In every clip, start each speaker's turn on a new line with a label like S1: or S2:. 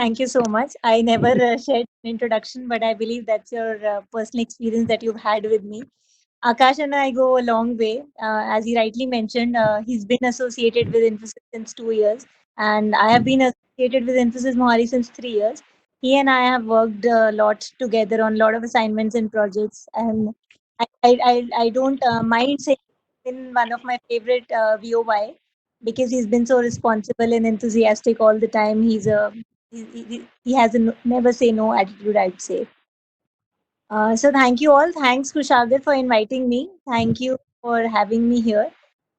S1: Thank you so much. I never shared an introduction, but I believe that's your personal experience that you've had with me. Akash and I go a long way. As he rightly mentioned, he's been associated with Infosys since 2 years, and I have been associated with Infosys Mohali since 3 years. He and I have worked a lot together on a lot of assignments and projects, and I don't mind saying he's been one of my favorite VOY because he's been so responsible and enthusiastic all the time. He has a never say no attitude, I'd say. So thank you all. Thanks, Kushagar, for inviting me. Thank you for having me here.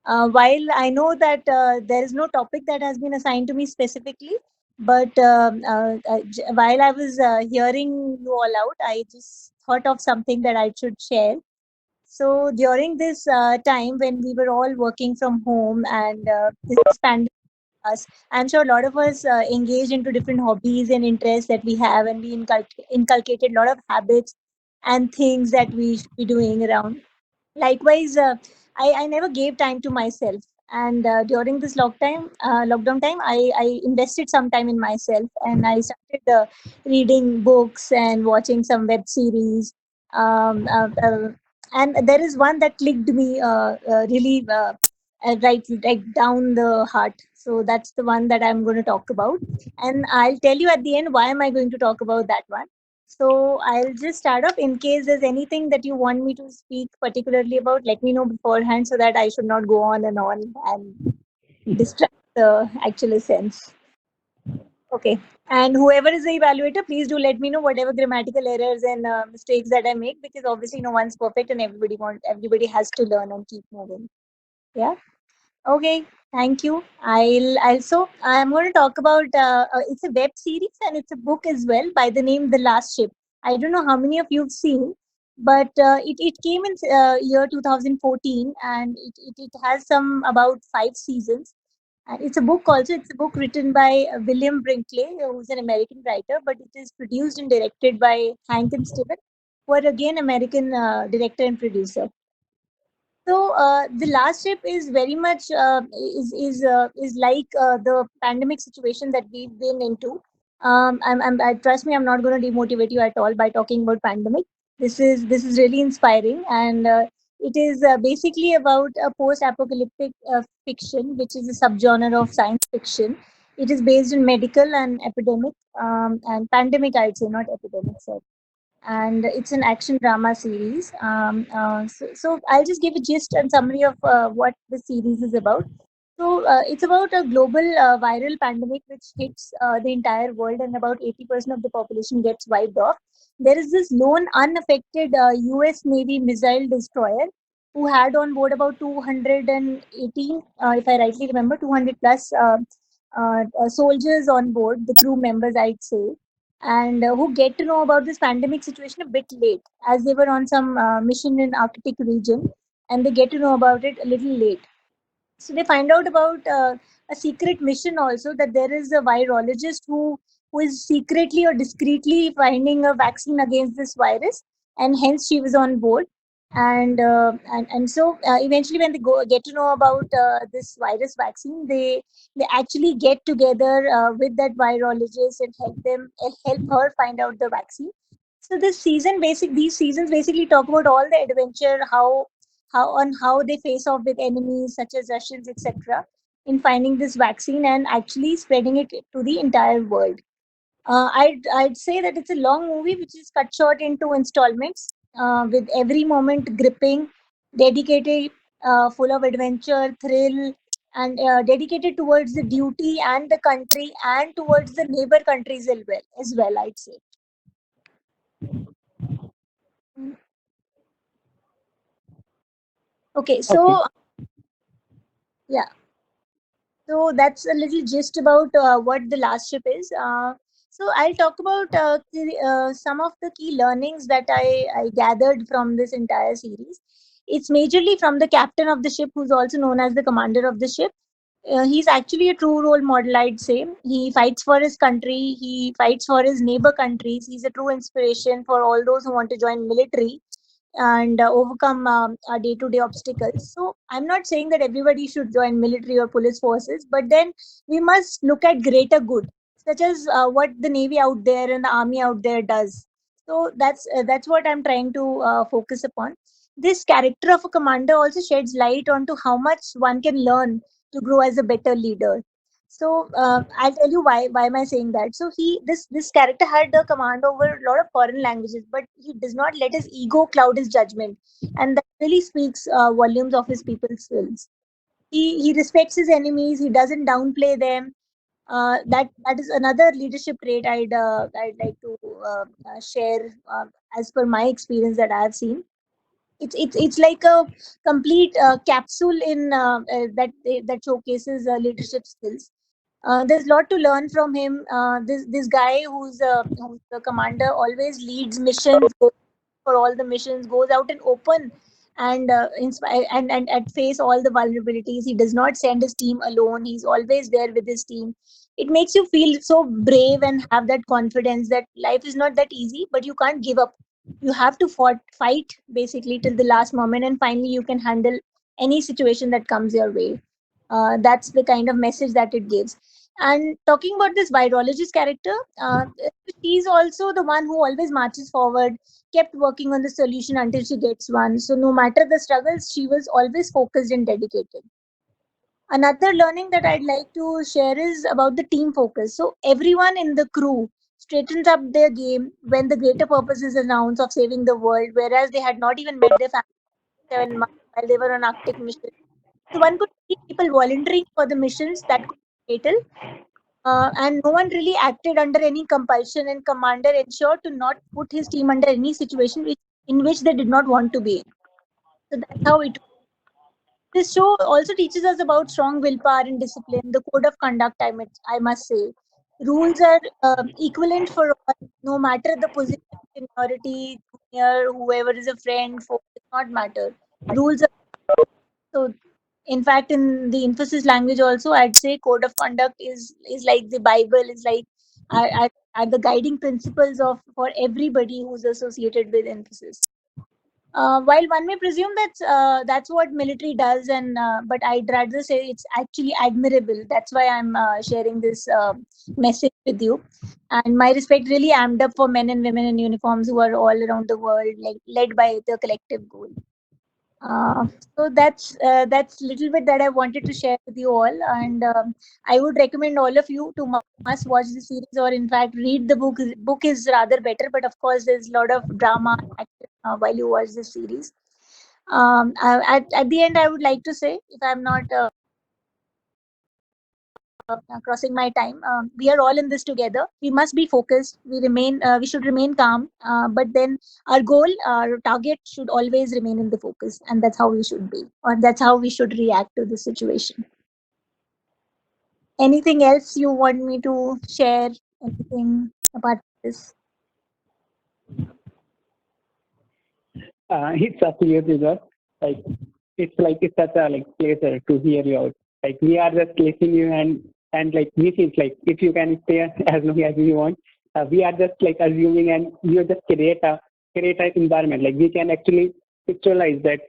S1: While I know that there is no topic that has been assigned to me specifically, but while I was hearing you all out, I just thought of something that I should share. So during this time when we were all working from home and this pandemic us. I'm sure a lot of us engaged into different hobbies and interests that we have, and we inculcated a lot of habits and things that we should be doing around. Likewise, I never gave time to myself. And during this lockdown time, I invested some time in myself, and I started reading books and watching some web series. Um, uh, uh, and there is one that clicked me really right down the heart. So that's the one that I'm going to talk about, and I'll tell you at the end why am I going to talk about that one. So I'll just start off. In case there's anything that you want me to speak particularly about, let me know beforehand so that I should not go on and distract the actual essence. Okay. And whoever is the evaluator, please do let me know whatever grammatical errors and mistakes that I make, because obviously no one's perfect and everybody has to learn and keep moving. Yeah. Okay, thank you. I'm going to talk about it's a web series and it's a book as well by the name The Last Ship. I don't know how many of you've seen, but it came in year 2014, and it has some about 5 seasons. And it's a book also. It's a book written by William Brinkley, who's an American writer, but it is produced and directed by Hank and Steven, who are again American director and producer. So the last trip is very much is like the pandemic situation that we've been into. I trust me, I'm not going to demotivate you at all by talking about pandemic. This is really inspiring, and it is basically about a post-apocalyptic fiction, which is a subgenre of science fiction. It is based in medical and epidemic and pandemic, I'd say, not epidemic. Sorry, and it's an action drama series. So I'll just give a gist and summary of what the series is about. So it's about a global viral pandemic which hits the entire world, and about 80% of the population gets wiped off. There is this lone, unaffected U.S. Navy missile destroyer who had on board about 218, if I rightly remember, 200 plus soldiers on board, the crew members, I'd say, and who get to know about this pandemic situation a bit late, as they were on some mission in Arctic region, and they get to know about it a little late. So they find out about a secret mission also, that there is a virologist who is secretly or discreetly finding a vaccine against this virus, and hence she was on board. And so eventually, when they get to know about this virus vaccine, they actually get together with that virologist and help her find out the vaccine. So these seasons basically talk about all the adventure, how they face off with enemies such as Russians, etc., in finding this vaccine and actually spreading it to the entire world. I'd say that it's a long movie which is cut short into installments, with every moment gripping, dedicated, full of adventure, thrill, and dedicated towards the duty and the country and towards the neighbor countries as well. I'd say. Mm. Okay,
S2: Okay.
S1: so yeah, so that's a little gist about what the last ship is. So I'll talk about some of the key learnings that I gathered from this entire series. It's majorly from the captain of the ship, who's also known as the commander of the ship. He's actually a true role model, I'd say. He fights for his country. He fights for his neighbor countries. He's a true inspiration for all those who want to join military and overcome our day-to-day obstacles. So I'm not saying that everybody should join military or police forces, but then we must look at greater good. such as what the Navy out there and the Army out there does. So that's what I'm trying to focus upon. This character of a commander also sheds light onto how much one can learn to grow as a better leader. So I'll tell you why am I saying that. So this character had the command over a lot of foreign languages, but he does not let his ego cloud his judgment, and that really speaks volumes of his people's skills. He respects his enemies. He doesn't downplay them. That is another leadership trait I'd like to share as per my experience that I have seen. It's like a complete capsule in that showcases leadership skills. There's a lot to learn from him. This guy who's the commander always leads missions, goes for all the missions, goes out and open and inspire and face all the vulnerabilities. He does not send his team alone. He's always there with his team. It makes you feel so brave and have that confidence that life is not that easy, but you can't give up. You have to fight basically till the last moment, and finally you can handle any situation that comes your way. That's the kind of message that it gives. And talking about this virologist character, she's also the one who always marches forward, kept working on the solution until she gets one. So no matter the struggles, she was always focused and dedicated. Another learning that I'd like to share is about the team focus. So everyone in the crew straightens up their game when the greater purpose is announced of saving the world, whereas they had not even met their family 7 months while they were on Arctic mission. So one could see people volunteering for the missions that could be fatal, and no one really acted under any compulsion. And commander ensured to not put his team under any situation in which they did not want to be in. So that's how it. This show also teaches us about strong willpower and discipline, the code of conduct, I must say. Rules are equivalent for all, no matter the position, seniority, junior, whoever is a friend, foe, does not matter. Rules are so. In fact, in the Infosys language, also, I'd say code of conduct is like the Bible, is like are the guiding principles of for everybody who's associated with Infosys. While one may presume that's what military does, and but I'd rather say it's actually admirable. That's why I'm sharing this message with you. And my respect really amped up for men and women in uniforms who are all around the world, like led by the collective goal. Uh, so that's little bit that I wanted to share with you all, and I would recommend all of you to must watch the series, or in fact read the book. Book is rather better, but of course there's a lot of drama action, while you watch the series. At the end, I would like to say, if I'm not crossing my time, we are all in this together. We must be focused. We should remain calm, but then our goal, our target should always remain in the focus, and that's how we should be, or that's how we should react to the situation. Anything else you want me to share? Anything apart from this?
S2: It's absolutely good. Like it's such a like pleasure to hear you out. Like we are just listening you and like we feel like if you can stay as long as you want, we are just like assuming and you just create an environment. Like we can actually pictualize that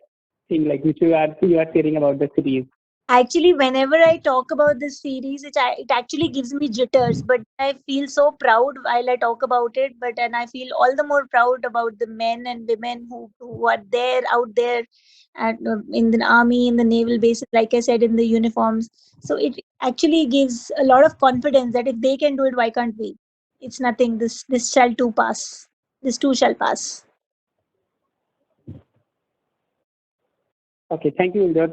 S2: thing like which you are sharing about the series.
S1: Actually, whenever I talk about this series, it actually gives me jitters, but I feel so proud while I talk about it. But and I feel all the more proud about the men and women who are there out there at in the army, in the naval bases, like I said, in the uniforms. So it actually gives a lot of confidence that if they can do it, why can't we? It's nothing. This shall too pass. This too shall pass.
S2: Okay, thank you, Indra.